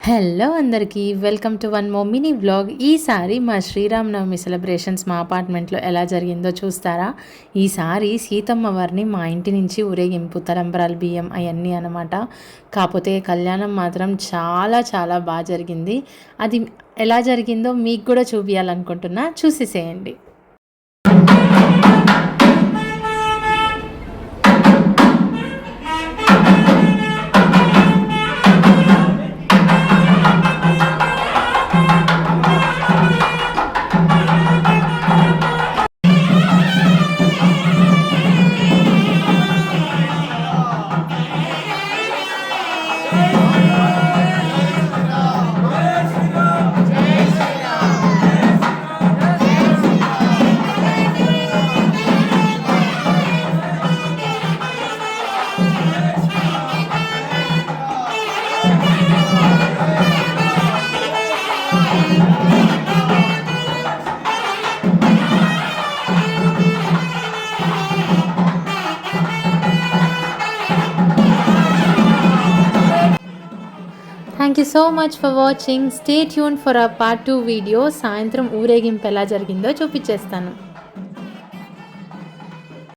Hello అందరికీ welcome to one more mini vlog. ఈసారి మా శ్రీరామనవమి సెలబ్రేషన్స్ మా అపార్ట్మెంట్లో ఎలా జరిగిందో చూస్తారా? ఈసారి సీతమ్మ వారిని మా ఇంటి నుంచి ఊరేగింపు, తలంబరాలు, బియ్యం అవన్నీ అనమాట. కాకపోతే కళ్యాణం మాత్రం చాలా చాలా బాగా జరిగింది. అది ఎలా జరిగిందో మీకు కూడా చూపించాలనుకుంటున్నా, చూసేసేయండి. Thank you so much for watching. Stay tune for ఆ పార్ట్ 2 వీడియో. సాయంత్రం ఊరేగింపు ఎలా జరిగిందో చూపించేస్తాను.